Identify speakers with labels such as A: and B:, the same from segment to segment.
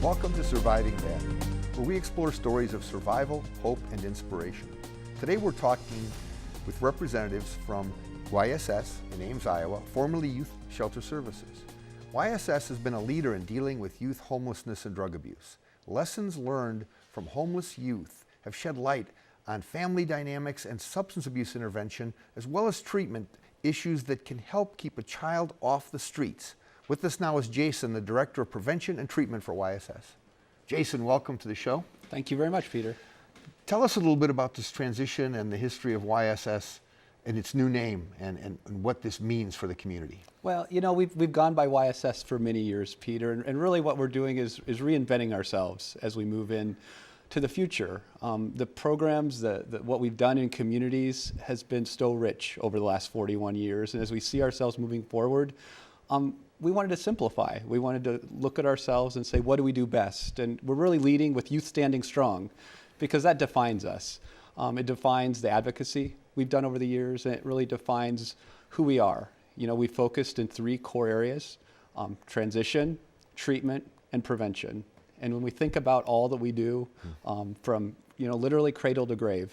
A: Welcome to Surviving That, where we explore stories of survival, hope, and inspiration. Today we're talking with representatives from YSS in Ames, Iowa, formerly Youth Shelter Services. YSS has been a leader in dealing with youth homelessness and drug abuse. Lessons learned from homeless youth have shed light on family dynamics and substance abuse intervention, as well as treatment issues that can help keep a child off the streets. With us now is Jason, the Director of Prevention and Treatment for YSS. Jason, welcome to the show.
B: Thank you very much, Peter.
A: Tell us a little bit about this transition and the history of YSS and its new name and what this means for the community.
B: Well, you know, we've gone by YSS for many years, Peter, and really what we're doing is reinventing ourselves as we move in to the future. The programs, what we've done in communities has been so rich over the last 41 years, and as we see ourselves moving forward, we wanted to simplify. We wanted to look at ourselves and say, what do we do best? And we're really leading with youth standing strong, because that defines us. It defines the advocacy we've done over the years, and it really defines who we are. You know, we focused in 3 core areas: transition, treatment, and prevention. And when we think about all that we do, from literally cradle to grave,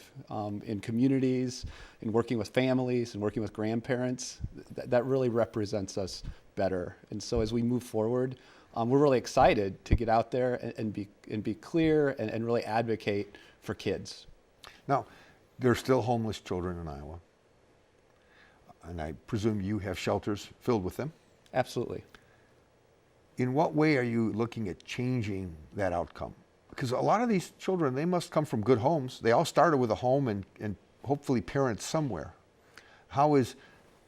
B: in communities, in working with families, and working with grandparents, that really represents us better. And so as we move forward, we're really excited to get out there and be clear and really advocate for kids.
A: Now, there are still homeless children in Iowa, and I presume you have shelters filled with them?
B: Absolutely.
A: In what way are you looking at changing that outcome? Because a lot of these children, they must come from good homes. They all started with a home and hopefully parents somewhere. How is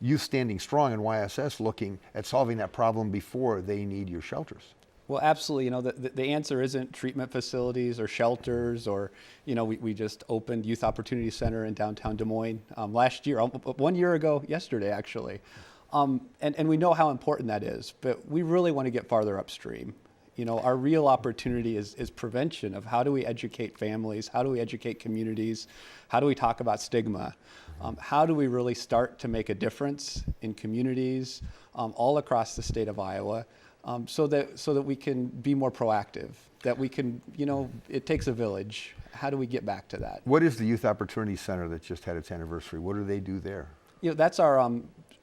A: Youth Standing Strong and YSS looking at solving that problem before they need your shelters?
B: Well, absolutely. You know, the answer isn't treatment facilities or shelters, or, we just opened Youth Opportunity Center in downtown Des Moines last year, 1 year ago yesterday, actually. And we know how important that is, but we really want to get farther upstream. You know, our real opportunity is prevention of how do we educate families, how do we educate communities, how do we talk about stigma, how do we really start to make a difference in communities all across the state of Iowa, so that we can be more proactive, that we can, it takes a village. How do we get back to that?
A: What is the Youth Opportunity Center that just had its anniversary? What do they do there?
B: That's our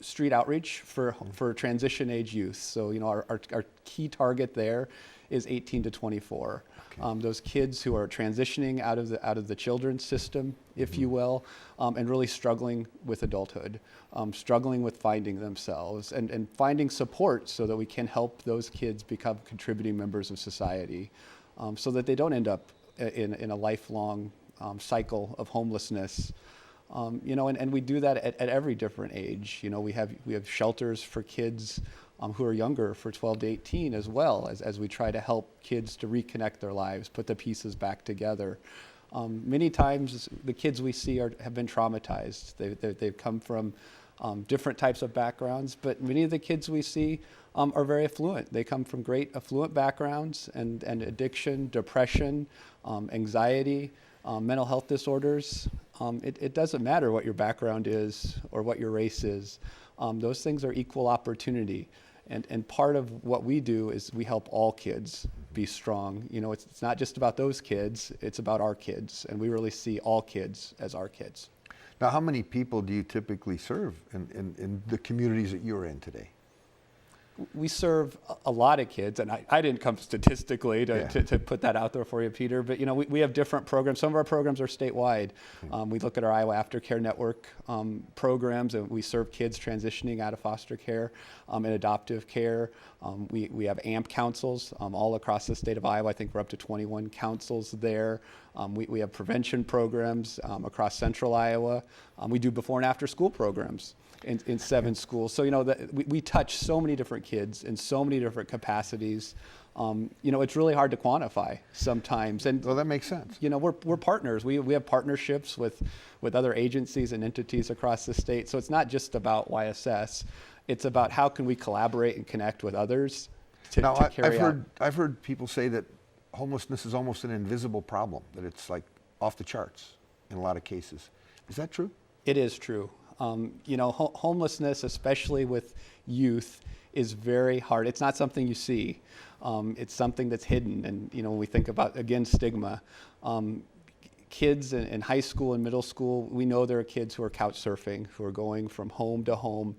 B: street outreach for transition age youth. So, our key target there is 18 to 24. Okay. Those kids who are transitioning out of the children's system, if you will, and really struggling with adulthood, struggling with finding themselves and finding support so that we can help those kids become contributing members of society, so that they don't end up in a lifelong cycle of homelessness. And we do that at every different age. We have shelters for kids who are younger, for 12 to 18, as well as we try to help kids to reconnect their lives, put the pieces back together. Many times the kids we see have been traumatized. They've come from different types of backgrounds, but many of the kids we see are very affluent. They come from great affluent backgrounds, and addiction, depression, anxiety, mental health disorders. It doesn't matter what your background is or what your race is. Those things are equal opportunity. And part of what we do is we help all kids be strong. It's not just about those kids, it's about our kids. And we really see all kids as our kids.
A: Now, how many people do you typically serve in the communities that you're in today?
B: We serve a lot of kids, and I didn't come statistically to put that out there for you, Peter, but we have different programs. Some of our programs are statewide. We look at our Iowa Aftercare Network programs, and we serve kids transitioning out of foster care and adoptive care. We have AMP councils all across the state of Iowa. I think we're up to 21 councils there. We have prevention programs across central Iowa. We do before and after school programs in 7 schools. So, we touch so many different kids in so many different capacities. It's really hard to quantify sometimes. And
A: well, that makes sense.
B: We're partners. We have partnerships with other agencies and entities across the state. So it's not just about YSS. It's about how can we collaborate and connect with others to carry out.
A: I've heard people say that homelessness is almost an invisible problem, that it's like off the charts in a lot of cases. Is that true?
B: It is true. Homelessness, especially with youth, is very hard. It's not something you see. It's something that's hidden. And, when we think about, again, stigma, kids in high school and middle school, we know there are kids who are couch surfing, who are going from home to home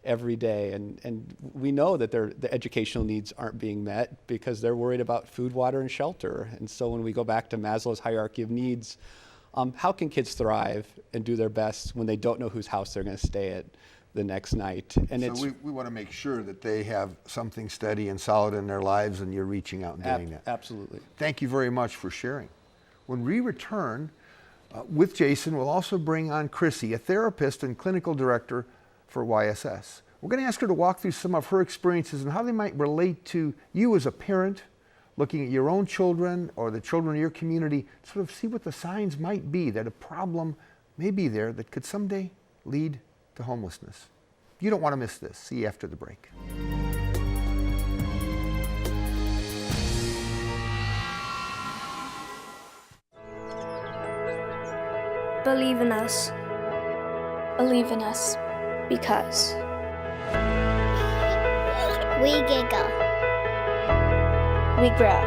B: every day. And we know that the educational needs aren't being met because they're worried about food, water, and shelter. And so when we go back to Maslow's hierarchy of needs, how can kids thrive and do their best when they don't know whose house they're going to stay at the next night? And
A: so we want to make sure that they have something steady and solid in their lives, and you're reaching out and doing that.
B: Absolutely.
A: Thank you very much for sharing. When we return with Jason, we'll also bring on Chrissy, a therapist and clinical director for YSS. We're going to ask her to walk through some of her experiences and how they might relate to you as a parent, looking at your own children or the children in your community, sort of see what the signs might be that a problem may be there that could someday lead to homelessness. You don't want to miss this. See you after the break.
C: Believe in us. Believe in us because
D: we giggle.
C: we grow.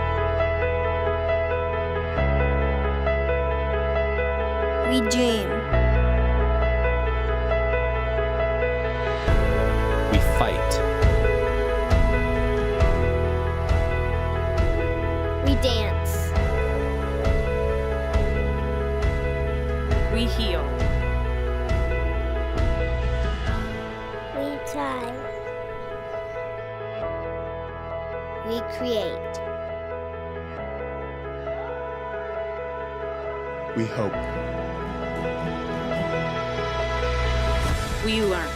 C: We dream.
E: We fight.
D: We dance.
F: We heal.
D: We try. We create.
E: We hope.
F: We learn.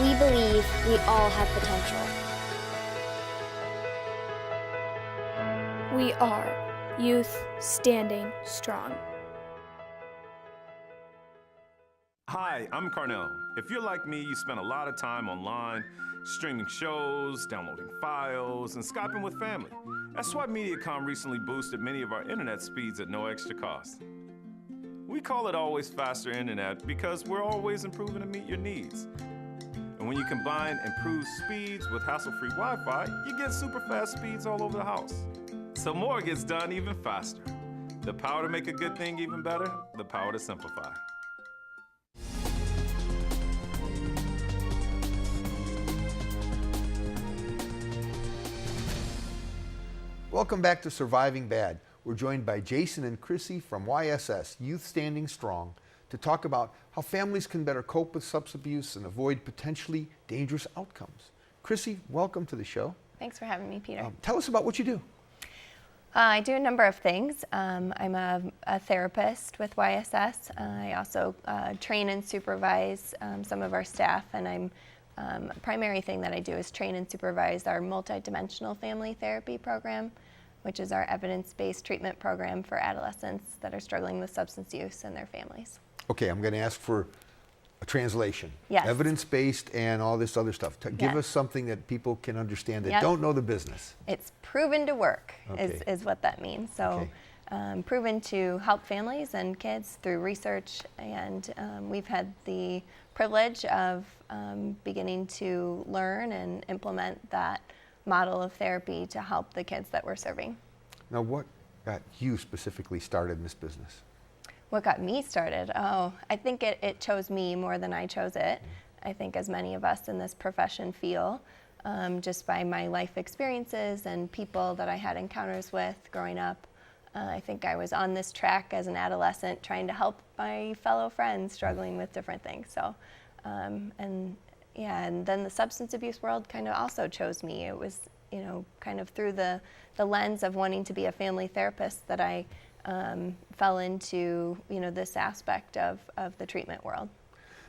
D: We believe we all have potential.
C: We are youth standing strong.
G: Hi, I'm Carnell. If you're like me, you spend a lot of time online, streaming shows, downloading files, and Skyping with family. That's why Mediacom recently boosted many of our internet speeds at no extra cost. We call it Always Faster Internet because we're always improving to meet your needs. And when you combine improved speeds with hassle-free Wi-Fi, you get super fast speeds all over the house. So more gets done even faster. The power to make a good thing even better, the power to simplify.
A: Welcome back to Surviving Bad. We're joined by Jason and Chrissy from YSS, Youth Standing Strong, to talk about how families can better cope with substance abuse and avoid potentially dangerous outcomes. Chrissy, welcome to the show.
H: Thanks for having me, Peter.
A: Tell us about what you do.
H: I do a number of things. I'm a therapist with YSS. I also train and supervise some of our staff, and primary thing that I do is train and supervise our multidimensional family therapy program, which is our evidence-based treatment program for adolescents that are struggling with substance use and their families.
A: Okay, I'm going to ask for a translation.
H: Yes.
A: Evidence-based and all this other stuff. Give
H: Yes.
A: us something that people can understand that
H: Yep.
A: don't know the business.
H: It's proven to work,
A: Okay.
H: is what that means. So, proven to help families and kids through research, and we've had the privilege of beginning to learn and implement that model of therapy to help the kids that we're serving.
A: Now, what got you specifically started in this business?
H: What got me started? Oh, I think it chose me more than I chose it. I think as many of us in this profession feel, just by my life experiences and people that I had encounters with growing up. I think I was on this track as an adolescent trying to help my fellow friends struggling with different things. So, and then the substance abuse world kind of also chose me. It was, kind of through the lens of wanting to be a family therapist that I fell into, this aspect of the treatment world.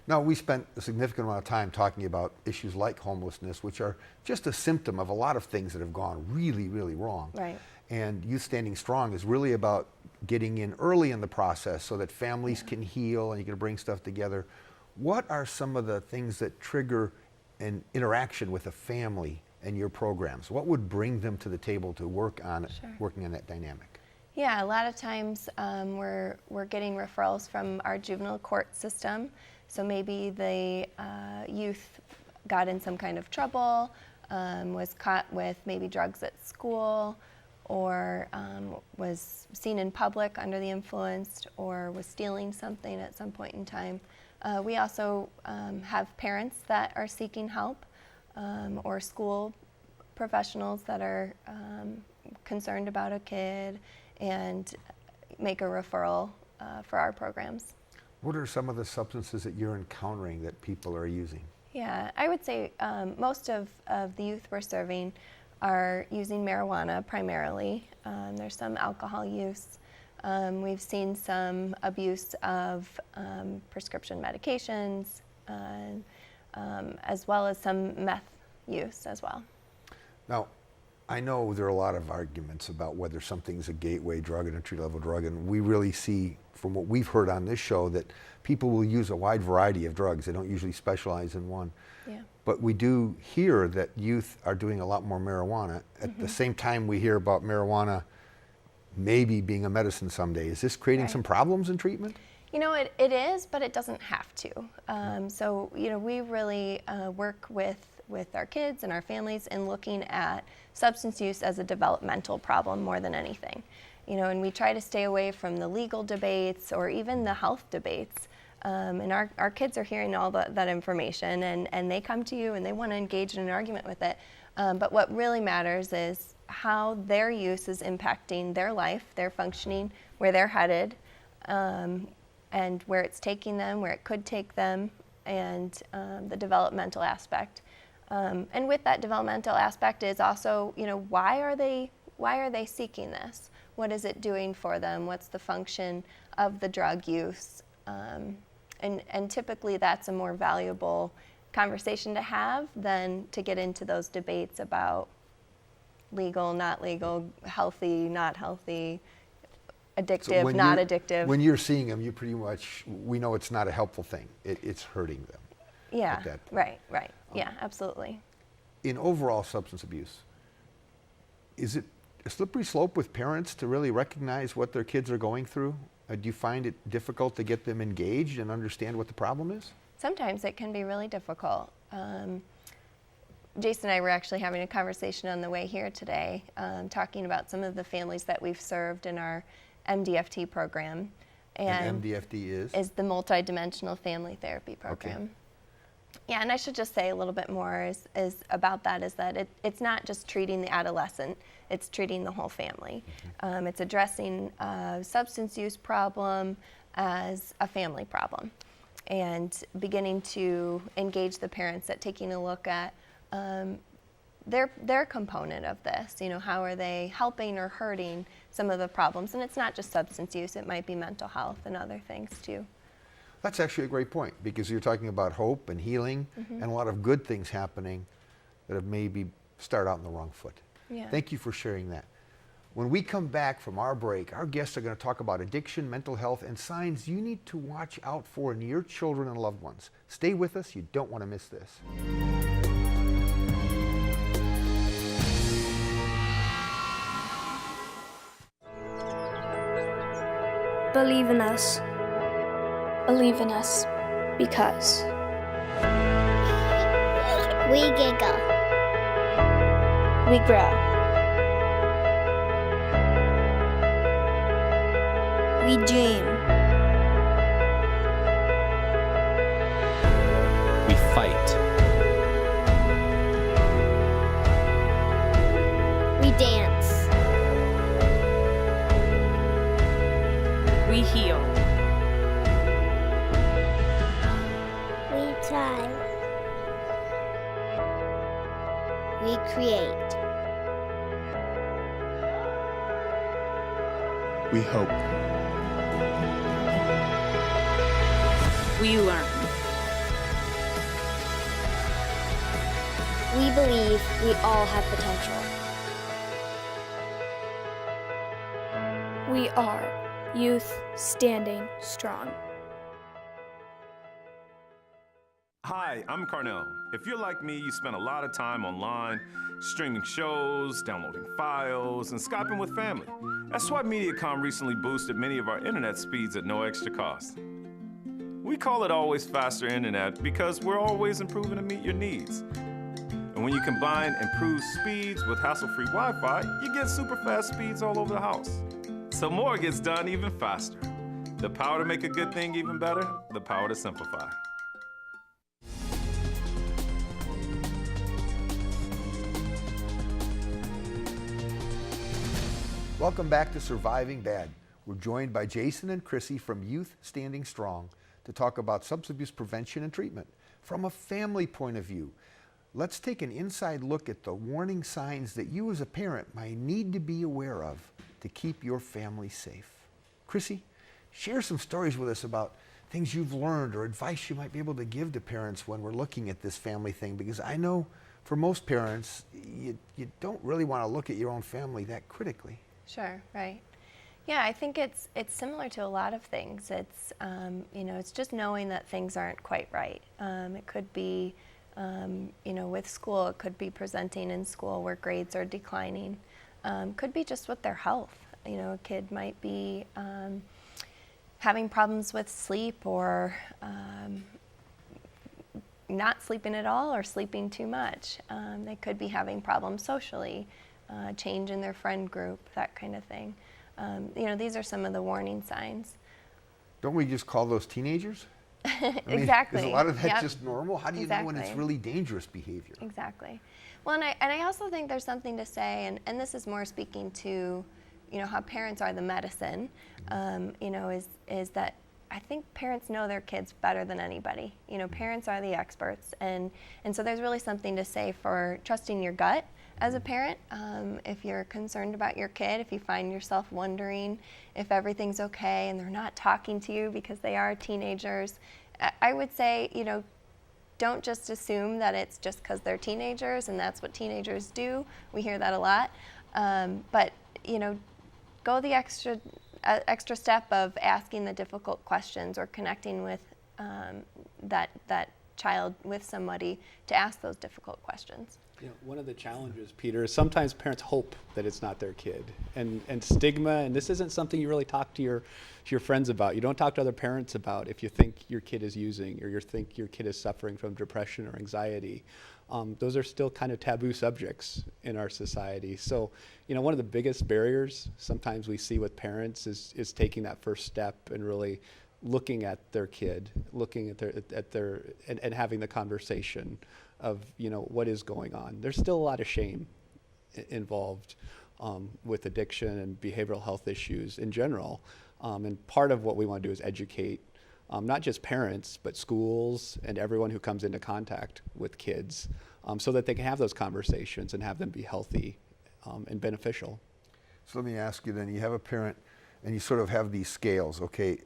A: Now, we spent a significant amount of time talking about issues like homelessness, which are just a symptom of a lot of things that have gone really, really wrong.
H: Right.
A: And Youth Standing Strong is really about getting in early in the process so that families can heal and you can bring stuff together. What are some of the things that trigger an interaction with a family and your programs? What would bring them to the table to work on working on that dynamic?
H: Yeah, a lot of times we're getting referrals from our juvenile court system. So maybe the youth got in some kind of trouble, was caught with maybe drugs at school, or was seen in public under the influence, or was stealing something at some point in time. We also have parents that are seeking help, or school professionals that are concerned about a kid and make a referral for our programs.
A: What are some of the substances that you're encountering that people are using?
H: Yeah, I would say most of the youth we're serving are using marijuana primarily. There's some alcohol use. We've seen some abuse of prescription medications, as well as some meth use as well.
A: Now, I know there are a lot of arguments about whether something's a gateway drug, an entry-level drug, and we really see from what we've heard on this show that people will use a wide variety of drugs. They don't usually specialize in one.
H: Yeah.
A: But we do hear that youth are doing a lot more marijuana. At the same time, we hear about marijuana maybe being a medicine someday. Is this creating some problems in treatment?
H: You know, it is, but it doesn't have to. So, you know, we really work with our kids and our families in looking at substance use as a developmental problem more than anything. You know, and we try to stay away from the legal debates or even the health debates. And our kids are hearing all that information, and they come to you and they want to engage in an argument with it. But what really matters is how their use is impacting their life, their functioning, where they're headed, and where it's taking them, where it could take them, and the developmental aspect. And with that developmental aspect is also, you know, why are they seeking this? What is it doing for them? What's the function of the drug use? And typically that's a more valuable conversation to have than to get into those debates about legal, not legal, healthy, not healthy, addictive, not addictive.
A: When you're seeing them, you pretty much, we know it's not a helpful thing. It's hurting them.
H: Yeah,
A: at that point.
H: right. Yeah, absolutely.
A: In overall substance abuse, is it a slippery slope with parents to really recognize what their kids are going through? Do you find it difficult to get them engaged and understand what the problem is?
H: Sometimes it can be really difficult. Jason and I were actually having a conversation on the way here today, talking about some of the families that we've served in our MDFT program.
A: And MDFT is
H: the multidimensional family therapy program.
A: Okay.
H: Yeah, and I should just say a little bit more is about that, is that it's not just treating the adolescent, it's treating the whole family. It's addressing a substance use problem as a family problem, and beginning to engage the parents at taking a look at their component of this. You know, how are they helping or hurting some of the problems? And it's not just substance use, it might be mental health and other things too.
A: That's actually a great point, because you're talking about hope and healing and a lot of good things happening that have maybe started out on the wrong foot.
H: Yeah.
A: Thank you for sharing that. When we come back from our break, our guests are going to talk about addiction, mental health, and signs you need to watch out for in your children and loved ones. Stay with us. You don't want to miss this.
C: Believe in us. Believe in us because
D: We giggle.
C: we grow. We dream.
E: We fight.
D: We dance.
F: We heal.
D: We try. We create.
E: We hope.
F: We learn.
D: We believe we all have potential.
C: We are youth standing strong.
G: Hi, I'm Carnell. If you're like me, you spend a lot of time online, streaming shows, downloading files, and Skyping with family. That's why Mediacom recently boosted many of our internet speeds at no extra cost. We call it Always Faster Internet because we're always improving to meet your needs. And when you combine improved speeds with hassle-free Wi-Fi, you get super fast speeds all over the house. So more gets done even faster. The power to make a good thing even better, the power to simplify.
A: Welcome back to Surviving Bad. We're joined by Jason and Chrissy from Youth Standing Strong to talk about substance abuse prevention and treatment from a family point of view. Let's take an inside look at the warning signs that you as a parent might need to be aware of to keep your family safe. Chrissy, share some stories with us about things you've learned or advice you might be able to give to parents when we're looking at this family thing, because I know for most parents, you don't really want to look at your own family that critically.
H: Sure, right. Yeah, I think it's similar to a lot of things. It's it's just knowing that things aren't quite right. It could be with school, it could be presenting in school where grades are declining. Could be just with their health. A kid might be having problems with sleep or not sleeping at all or sleeping too much. They could be having problems socially. Change in their friend group, that kind of thing. These are some of the warning signs.
A: Don't we just call those teenagers?
H: Exactly.
A: Is a lot of that
H: Yep.
A: just normal? How do you know when it's really dangerous behavior?
H: Exactly. Well, and I also think there's something to say, and this is more speaking to, how parents are the medicine, is that I think parents know their kids better than anybody. Parents are the experts, and so there's really something to say for trusting your gut as a parent. If you're concerned about your kid, if you find yourself wondering if everything's okay and they're not talking to you because they are teenagers, I would say, don't just assume that it's just because they're teenagers and that's what teenagers do. We hear that a lot. But, go the extra step of asking the difficult questions or connecting with that child with somebody to ask those difficult questions.
B: One of the challenges, Peter, is sometimes parents hope that it's not their kid, and stigma. And this isn't something you really talk to your friends about. You don't talk to other parents about if you think your kid is using or you think your kid is suffering from depression or anxiety. Those are still kind of taboo subjects in our society. So, one of the biggest barriers sometimes we see with parents is taking that first step and really looking at their kid, looking at their and having the conversation of what is going on. There's still a lot of shame involved with addiction and behavioral health issues in general. And part of what we want to do is educate not just parents, but schools and everyone who comes into contact with kids so that they can have those conversations and have them be healthy and beneficial.
A: So let me ask you then, you have a parent and you sort of have these scales, okay,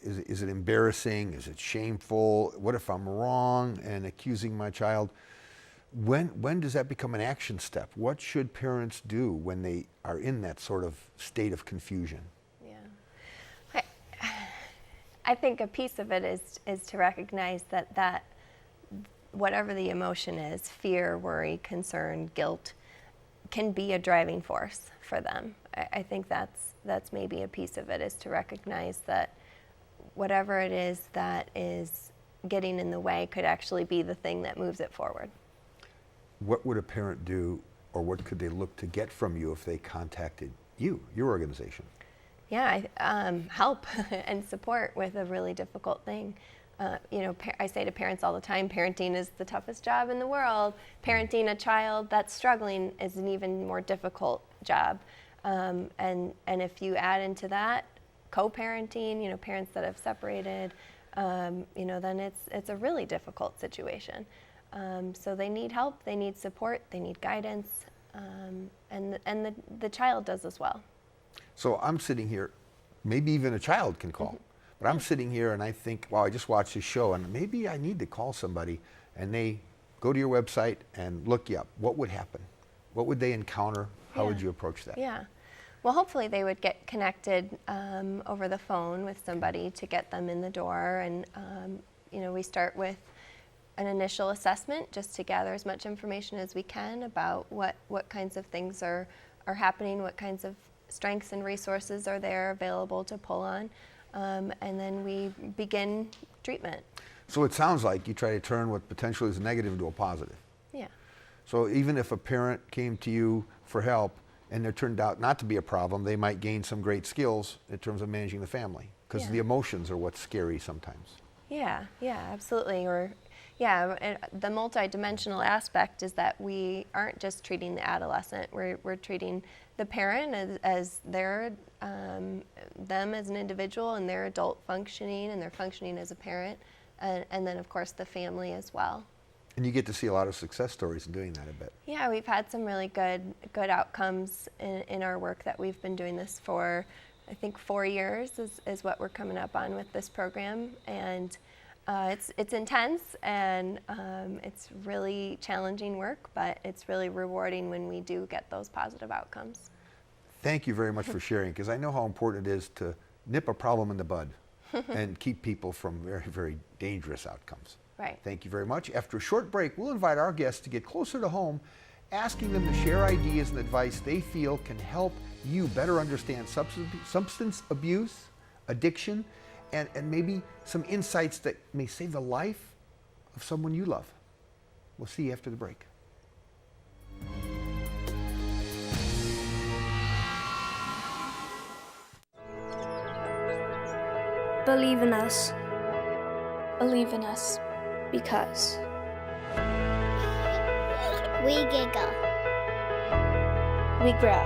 A: is it embarrassing, is it shameful, what if I'm wrong and accusing my child? When does that become an action step? What should parents do when they are in that sort of state of confusion?
H: Yeah, I think a piece of it is to recognize that whatever the emotion is, fear, worry, concern, guilt, can be a driving force for them. I think that's maybe a piece of it, is to recognize that whatever it is that is getting in the way could actually be the thing that moves it forward.
A: What would a parent do, or what could they look to get from you if they contacted you, your organization?
H: Yeah, help and support with a really difficult thing. I say to parents all the time, parenting is the toughest job in the world. Parenting a child that's struggling is an even more difficult job. And if you add into that co-parenting, parents that have separated, then it's a really difficult situation. So they need help, they need support, they need guidance, and the child does as well.
A: So I'm sitting here, maybe even a child can call, but I'm sitting here and I think, wow, I just watched this show and maybe I need to call somebody, and they go to your website and look you up. What would happen? What would they encounter? How would you approach that?
H: Yeah. Well, hopefully they would get connected over the phone with somebody to get them in the door. And, we start with an initial assessment just to gather as much information as we can about what kinds of things are happening, what kinds of strengths and resources are there available to pull on, and then we begin treatment.
A: So it sounds like you try to turn what potentially is negative into a positive.
H: Yeah.
A: So even if a parent came to you for help and there turned out not to be a problem, they might gain some great skills in terms of managing the family, because
H: Yeah.
A: the emotions are what's scary sometimes.
H: Yeah, absolutely. Or, and the multidimensional aspect is that we aren't just treating the adolescent. We're treating the parent as their them as an individual and their adult functioning, and their functioning as a parent, and then of course the family as well.
A: And you get to see a lot of success stories in doing that, I bet.
H: Yeah, we've had some really good outcomes in our work that we've been doing this for. I think 4 years is what we're coming up on with this program, and it's intense and it's really challenging work, but it's really rewarding when we do get those positive outcomes.
A: Thank you very much for sharing, because I know how important it is to nip a problem in the bud and keep people from very, very dangerous outcomes.
H: Right.
A: Thank you very much. After a short break, we'll invite our guests to get closer to home, asking them to share ideas and advice they feel can help you better understand substance abuse, addiction, and maybe some insights that may save the life of someone you love. We'll see you after the break.
C: Believe in us. Believe in us because
D: We giggle.
C: we grow.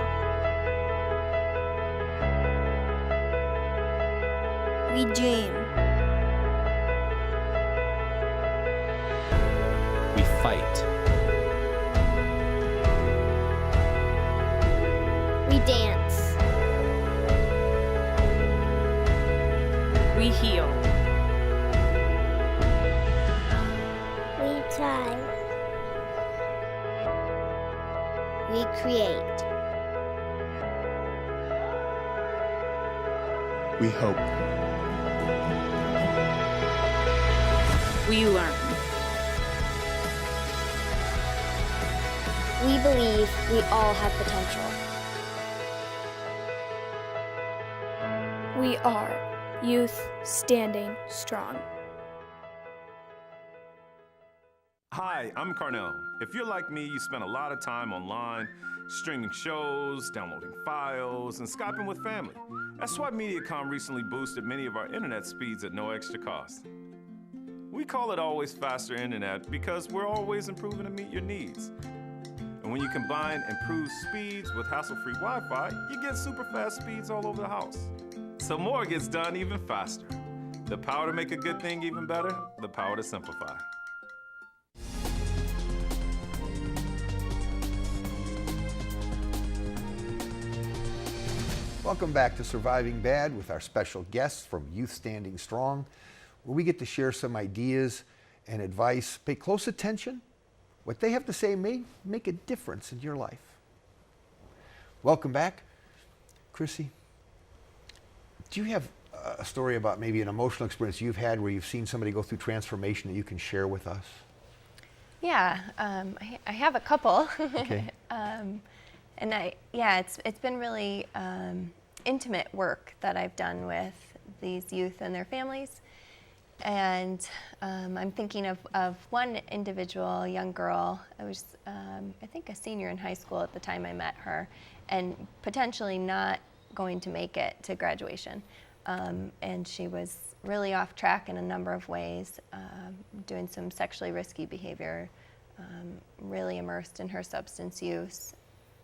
C: We dream.
E: We fight.
D: We dance.
F: We heal.
D: We try. We create.
E: We hope.
F: We learn.
D: We believe we all have potential.
C: We are youth standing strong.
G: Hi, I'm Carnell. If you're like me, you spend a lot of time online, streaming shows, downloading files, and Skyping with family. That's why Mediacom recently boosted many of our internet speeds at no extra cost. We call it always faster internet because we're always improving to meet your needs. And when you combine improved speeds with hassle-free Wi-Fi, you get super fast speeds all over the house. So more gets done even faster. The power to make a good thing even better, the power to simplify.
A: Welcome back to Surviving Bad with our special guests from Youth Standing Strong, where we get to share some ideas and advice. Pay close attention. What they have to say may make a difference in your life. Welcome back. Chrissy, do you have a story about maybe an emotional experience you've had where you've seen somebody go through transformation that you can share with us?
H: Yeah, I have a couple.
A: Okay.
H: And it's been really intimate work that I've done with these youth and their families. And I'm thinking of one individual, young girl. I was, I think, a senior in high school at the time I met her, and potentially not going to make it to graduation. And she was really off track in a number of ways, doing some sexually risky behavior, really immersed in her substance use,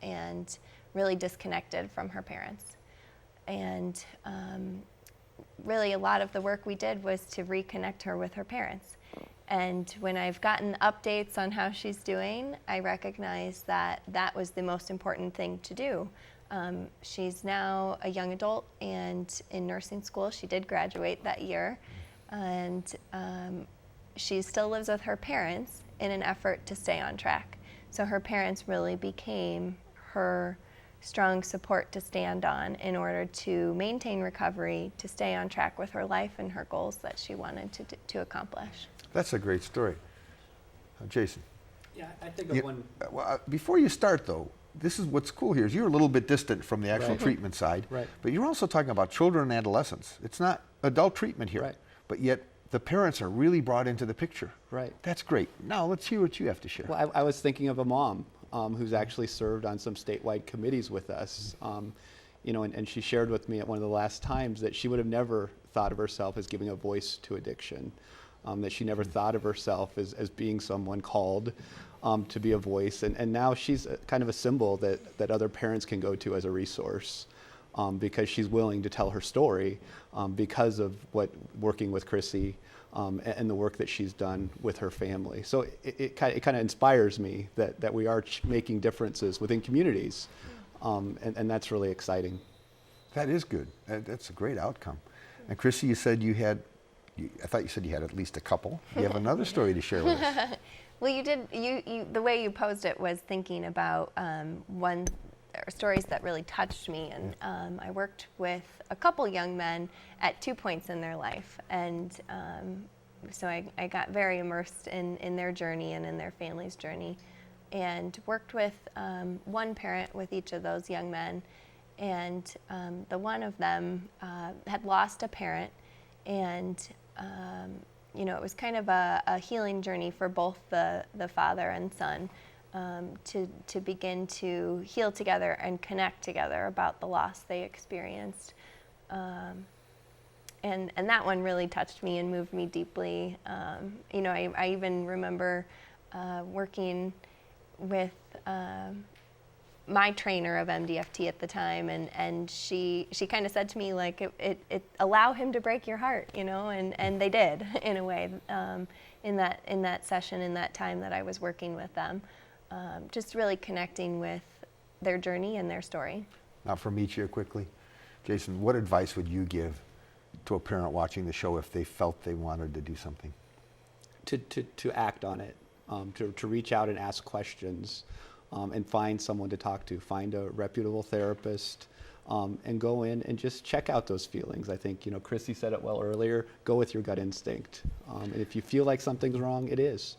H: and really disconnected from her parents. And really a lot of the work we did was to reconnect her with her parents. And when I've gotten updates on how she's doing, I recognize that that was the most important thing to do. She's now a young adult and in nursing school. She did graduate that year. And she still lives with her parents in an effort to stay on track. So her parents really became her strong support to stand on in order to maintain recovery, to stay on track with her life and her goals that she wanted to accomplish.
A: That's a great story. Jason.
B: Yeah, I think of one.
A: Well, before you start, though, this is what's cool here is you're a little bit distant from the actual
B: Right.
A: treatment side,
B: Right.
A: but you're also talking about children and adolescents. It's not adult treatment here,
B: Right.
A: but yet the parents are really brought into the picture.
B: Right.
A: That's great. Now let's hear what you have to share.
B: Well, I was thinking of a mom who's actually served on some statewide committees with us. And she shared with me at one of the last times that she would have never thought of herself as giving a voice to addiction, that she never thought of herself as being someone called to be a voice. And now she's kind of a symbol that other parents can go to as a resource because she's willing to tell her story because of working with Chrissy and the work that she's done with her family. So it kind of inspires me that we are making differences within communities. And that's really exciting.
A: That is good. That's a great outcome. And Chrissy, you said I thought you said you had at least a couple. You have another story to share with us.
H: Well, you did. The way you posed it was thinking about stories that really touched me, and I worked with a couple young men at 2 points in their life, and so I got very immersed in their journey and in their family's journey, and worked with one parent with each of those young men, and the one of them had lost a parent, and it was kind of a healing journey for both the father and son to begin to heal together and connect together about the loss they experienced. And that one really touched me and moved me deeply. I even remember working with my trainer of MDFT at the time, and she kind of said to me, like, it allow him to break your heart, and they did in a way in that session, in that time that I was working with them, just really connecting with their journey and their story.
A: Now, from each here quickly, Jason, what advice would you give to a parent watching the show if they felt they wanted to do something?
B: To act on it, to reach out and ask questions. And find someone to talk to, find a reputable therapist, and go in and just check out those feelings. I think, Chrissy said it well earlier, go with your gut instinct. And if you feel like something's wrong, it is.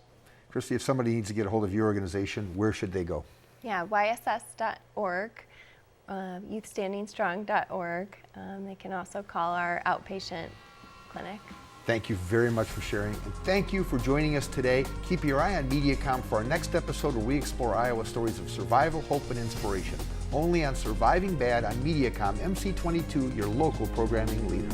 A: Chrissy, if somebody needs to get a hold of your organization, where should they go?
H: Yeah, yss.org, youthstandingstrong.org. They can also call our outpatient clinic.
A: Thank you very much for sharing, and thank you for joining us today. Keep your eye on Mediacom for our next episode where we explore Iowa stories of survival, hope, and inspiration. Only on Surviving Bad on Mediacom MC22, your local programming leader.